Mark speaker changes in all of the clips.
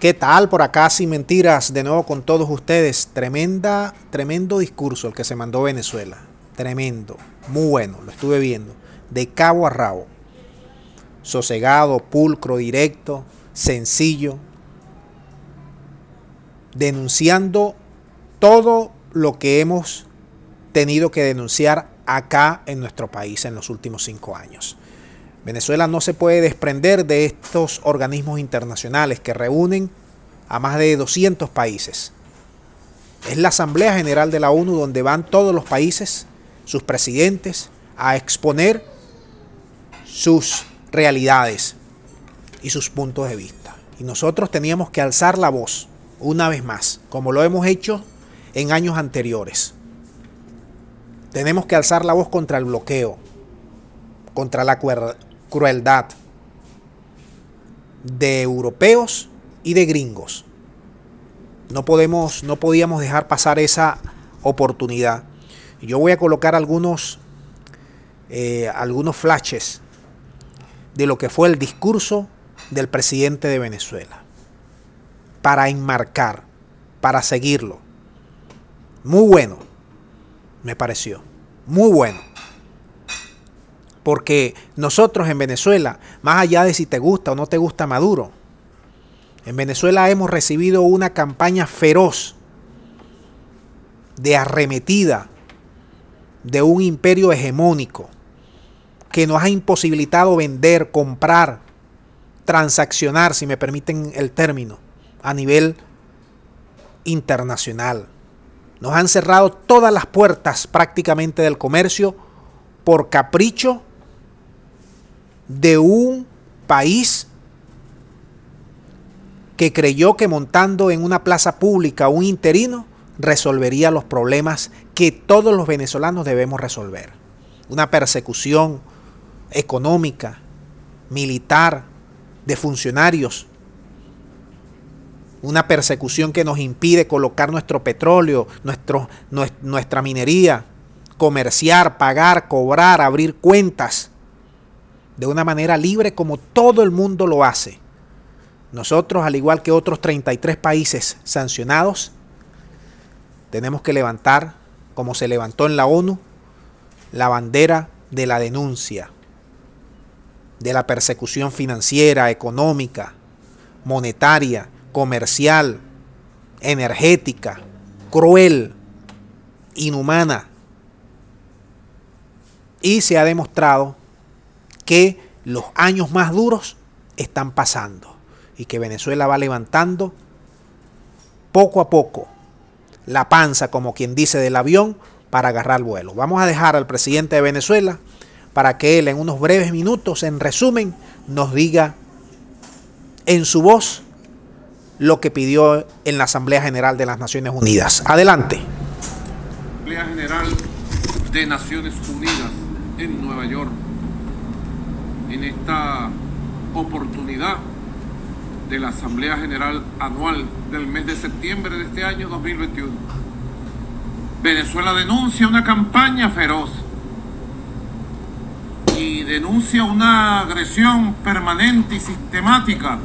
Speaker 1: ¿Qué tal? Por acá Sin Mentiras, de nuevo con todos ustedes. Tremendo discurso el que se mandó Venezuela. Tremendo, muy bueno, lo estuve viendo. De cabo a rabo. Sosegado, pulcro, directo, sencillo. Denunciando todo lo que hemos tenido que denunciar acá en nuestro país en los últimos 5 años. Venezuela no se puede desprender de estos organismos internacionales que reúnen a más de 200 países. Es la Asamblea General de la ONU donde van todos los países, sus presidentes, a exponer sus realidades y sus puntos de vista. Y nosotros teníamos que alzar la voz una vez más, como lo hemos hecho en años anteriores. Tenemos que alzar la voz contra el bloqueo, contra la crueldad de europeos y de gringos. No podíamos dejar pasar esa oportunidad. Yo voy a colocar algunos flashes de lo que fue el discurso del presidente de Venezuela, para enmarcar, para seguirlo. Muy bueno, me pareció, muy bueno. Porque nosotros en Venezuela, más allá de si te gusta o no te gusta Maduro, en Venezuela hemos recibido una campaña feroz de arremetida de un imperio hegemónico que nos ha imposibilitado vender, comprar, transaccionar, si me permiten el término, a nivel internacional. Nos han cerrado todas las puertas prácticamente del comercio por capricho de un país que creyó que montando en una plaza pública un interino resolvería los problemas que todos los venezolanos debemos resolver. Una persecución económica, militar, de funcionarios. Una persecución que nos impide colocar nuestro petróleo, nuestra minería, comerciar, pagar, cobrar, abrir cuentas de una manera libre como todo el mundo lo hace. Nosotros, al igual que otros 33 países sancionados, tenemos que levantar, como se levantó en la ONU, la bandera de la denuncia, de la persecución financiera, económica, monetaria, comercial, energética, cruel, inhumana. Y se ha demostrado que los años más duros están pasando y que Venezuela va levantando poco a poco la panza, como quien dice, del avión para agarrar vuelo. Vamos a dejar al presidente de Venezuela para que él en unos breves minutos, en resumen, nos diga en su voz lo que pidió en la Asamblea General de las Naciones Unidas. Adelante.
Speaker 2: Asamblea General de Naciones Unidas en Nueva York. En esta oportunidad de la Asamblea General Anual del mes de septiembre de este año 2021. Venezuela denuncia una campaña feroz y denuncia una agresión permanente y sistemática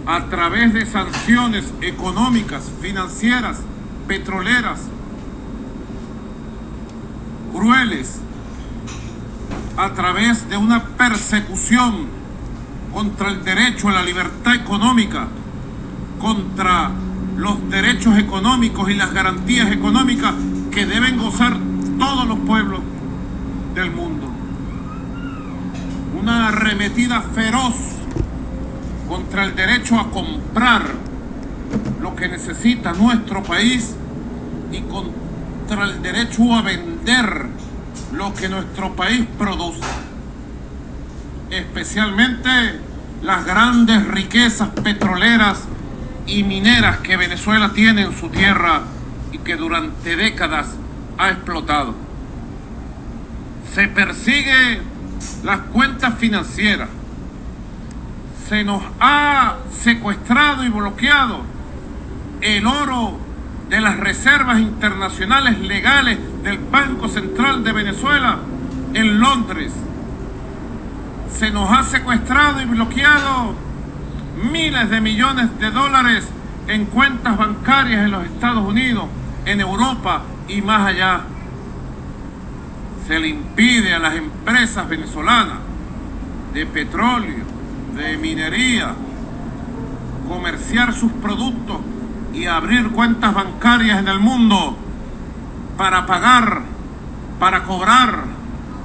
Speaker 2: a través de sanciones económicas, financieras, petroleras, crueles, a través de una persecución contra el derecho a la libertad económica, contra los derechos económicos y las garantías económicas que deben gozar todos los pueblos del mundo. Una arremetida feroz contra el derecho a comprar lo que necesita nuestro país y contra el derecho a vender lo que nuestro país produce, especialmente las grandes riquezas petroleras y mineras que Venezuela tiene en su tierra y que durante décadas ha explotado. Se persigue las cuentas financieras, se nos ha secuestrado y bloqueado el oro de las reservas internacionales legales del Banco Central de Venezuela en Londres. Se nos ha secuestrado y bloqueado miles de millones de dólares en cuentas bancarias en los Estados Unidos, en Europa y más allá. Se le impide a las empresas venezolanas de petróleo, de minería, comerciar sus productos y abrir cuentas bancarias en el mundo para pagar, para cobrar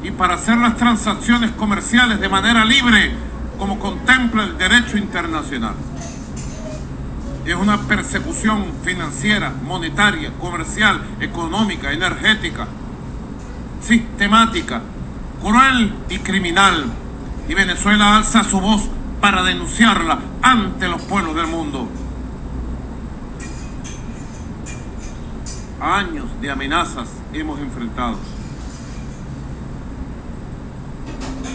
Speaker 2: y para hacer las transacciones comerciales de manera libre, como contempla el derecho internacional. Es una persecución financiera, monetaria, comercial, económica, energética, sistemática, cruel y criminal. Y Venezuela alza su voz para denunciarla ante los pueblos del mundo. Años de amenazas hemos enfrentado.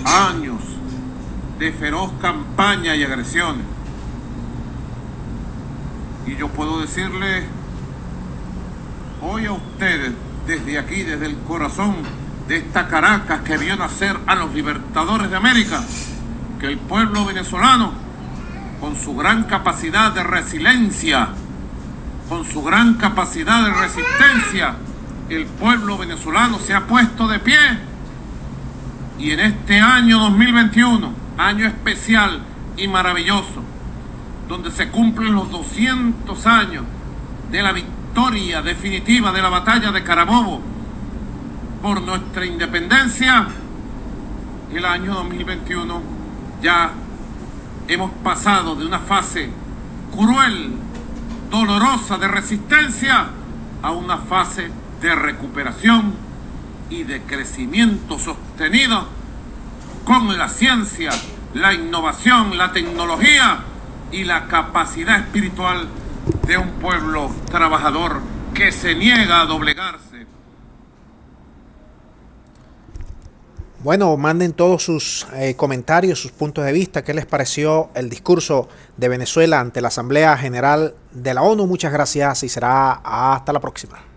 Speaker 2: Años de feroz campaña y agresiones. Y yo puedo decirles hoy a ustedes, desde aquí, desde el corazón de esta Caracas que vio nacer a los libertadores de América, que el pueblo venezolano, con su gran capacidad de resiliencia, con su gran capacidad de resistencia, el pueblo venezolano se ha puesto de pie. Y en este año 2021, año especial y maravilloso, donde se cumplen los 200 años de la victoria definitiva de la batalla de Carabobo por nuestra independencia, el año 2021 ya hemos pasado de una fase cruel, dolorosa de resistencia a una fase de recuperación y de crecimiento sostenido con la ciencia, la innovación, la tecnología y la capacidad espiritual de un pueblo trabajador que se niega a doblegarse.
Speaker 1: Bueno, manden todos sus comentarios, sus puntos de vista. ¿Qué les pareció el discurso de Venezuela ante la Asamblea General de la ONU? Muchas gracias y será hasta la próxima.